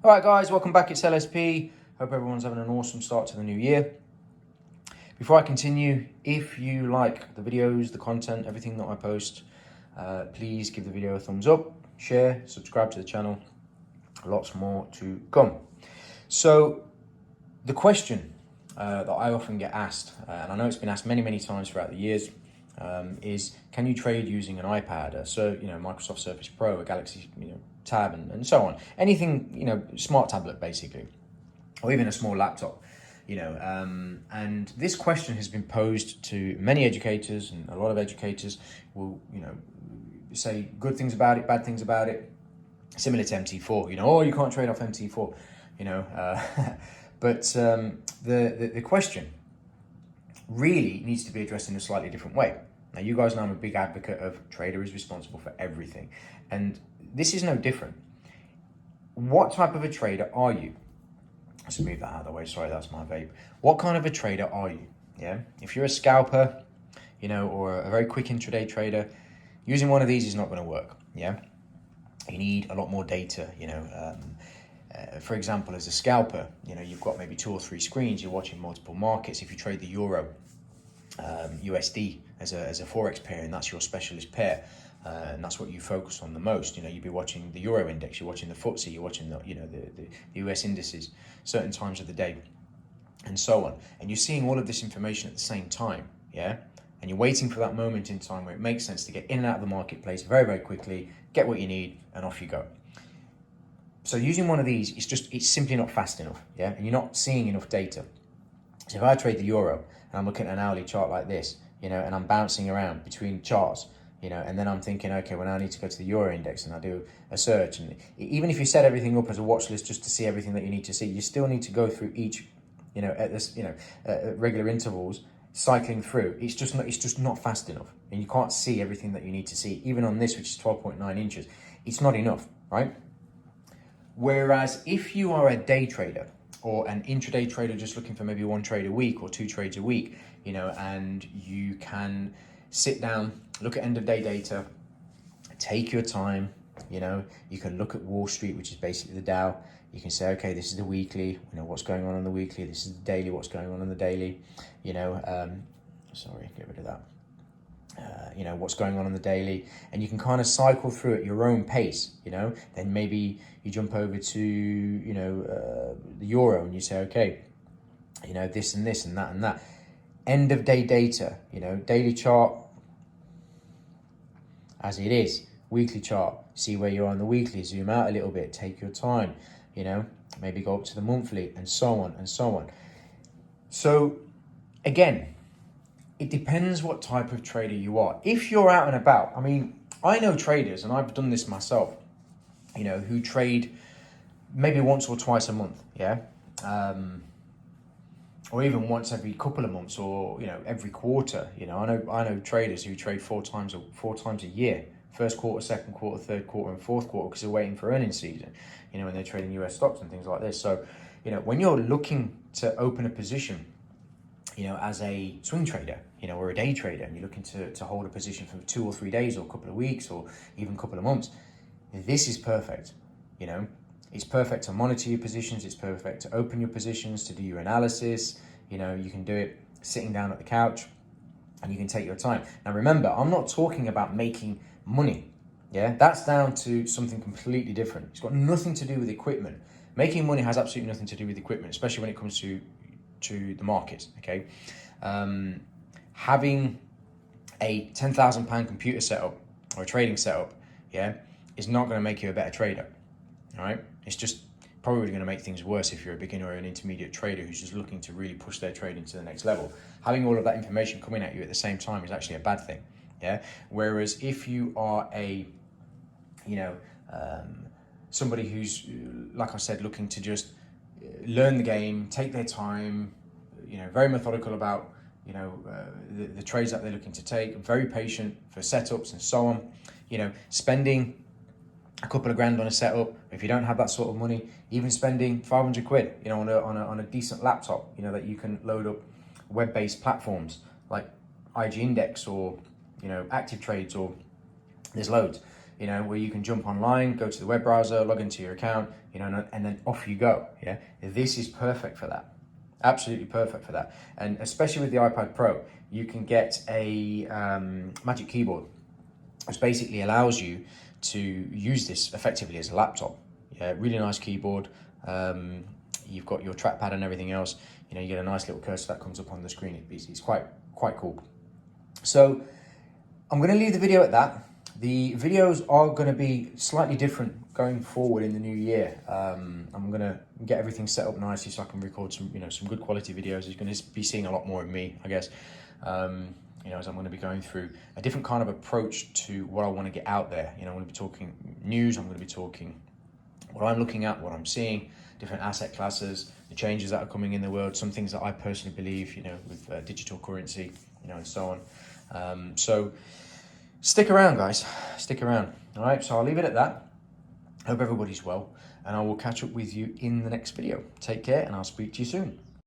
All right, guys, welcome back. It's LSP. Hope everyone's having an awesome start to the new year. Before I continue, if you like the videos, the content, everything that I post, please give the video a thumbs up, share, subscribe to the channel. Lots more to come. So the question that I often get asked, and I know it's been asked many times throughout the years, is can you trade using an iPad, Microsoft Surface Pro, a Galaxy Tab, and so on, anything, smart tablet basically, or even a small laptop, and this question has been posed to many educators, and a lot of educators will say good things about it, bad things about it, similar to MT4, oh, you can't trade off MT4, but the question really needs to be addressed in a slightly different way. Now, you guys know I'm a big advocate of trader is responsible for everything, and this is no different. What type of a trader are you? Let's move that out of the way. Sorry, that's my vape. What kind of a trader are you? Yeah, if you're a scalper, or a very quick intraday trader, using one of these is not going to work. Yeah, you need a lot more data. For example, as a scalper, you've got maybe 2 or 3 screens. You're watching multiple markets. If you trade the Euro, USD as a forex pair, and that's your specialist pair, and that's what you focus on the most. You'd be watching the Euro index, you're watching the FTSE, you're watching the US indices, certain times of the day, and so on. And you're seeing all of this information at the same time, yeah. And you're waiting for that moment in time where it makes sense to get in and out of the marketplace very quickly, get what you need, and off you go. So using one of these, it's simply not fast enough, yeah? And you're not seeing enough data. So if I trade the Euro, and I'm looking at an hourly chart like this, and I'm bouncing around between charts, and then I'm thinking, okay, well, now I need to go to the Euro index, and I do a search. And even if you set everything up as a watch list just to see everything that you need to see, you still need to go through each, at regular intervals, cycling through. It's just not fast enough. And you can't see everything that you need to see. Even on this, which is 12.9 inches, it's not enough, right? Whereas if you are a day trader or an intraday trader just looking for maybe 1 trade a week or 2 trades a week, and you can sit down, look at end of day data, take your time, you can look at Wall Street, which is basically the Dow. You can say, okay, this is the weekly, what's going on the weekly, this is the daily, what's going on the daily, sorry, get rid of that. What's going on the daily, and you can kind of cycle through at your own pace, then maybe you jump over to, the Euro, and you say, okay, this and this and that and that. End of day data, daily chart as it is, weekly chart, see where you are on the weekly, zoom out a little bit, take your time, maybe go up to the monthly, and so on and so on. So again, it depends what type of trader you are. If you're out and about, I know traders, and I've done this myself, who trade maybe once or twice a month, yeah? Or even once every couple of months, or, every quarter. I know traders who trade 4 times a year, first quarter, second quarter, third quarter, and fourth quarter, because they're waiting for earnings season, when they're trading US stocks and things like this. So, when you're looking to open a position, as a swing trader, or a day trader, and you're looking to hold a position for 2 or 3 days, or a couple of weeks, or even a couple of months, this is perfect. It's perfect to monitor your positions. It's perfect to open your positions, to do your analysis. You can do it sitting down at the couch, and you can take your time. Now, remember, I'm not talking about making money. Yeah, that's down to something completely different. It's got nothing to do with equipment. Making money has absolutely nothing to do with equipment, especially when it comes to the markets, okay? Having a £10,000 computer setup or a trading setup, yeah, is not going to make you a better trader, all right? It's just probably going to make things worse if you're a beginner or an intermediate trader who's just looking to really push their trading to the next level. Having all of that information coming at you at the same time is actually a bad thing, yeah? Whereas if you are a, somebody who's, like I said, looking to just learn the game, take their time, very methodical about, the trades that they're looking to take, very patient for setups and so on, spending a couple of grand on a setup. If you don't have that sort of money, even spending 500 quid, on a decent laptop, that you can load up web-based platforms like IG Index or, Active Trades, or there's loads. you know, where you can jump online, go to the web browser, log into your account, you know, and then off you go. Yeah, this is perfect for that. Absolutely perfect for that. And especially with the iPad Pro, you can get a Magic Keyboard, which basically allows you to use this effectively as a laptop. Yeah, really nice keyboard. You've got your trackpad and everything else. You know, you get a nice little cursor that comes up on the screen. It's quite cool. So I'm going to leave the video at that. The videos are going to be slightly different going forward in the new year. I'm going to get everything set up nicely so I can record some, you know, some good quality videos. You're going to be seeing a lot more of me, I guess. You know, as I'm going to be going through a different kind of approach to what I want to get out there. You know, I'm going to be talking news. I'm going to be talking what I'm looking at, what I'm seeing, different asset classes, the changes that are coming in the world, some things that I personally believe, you know, with digital currency, you know, and so on. So stick around, guys, stick around. All right, so I'll leave it at that. Hope everybody's well, and I will catch up with you in the next video. Take care, and I'll speak to you soon.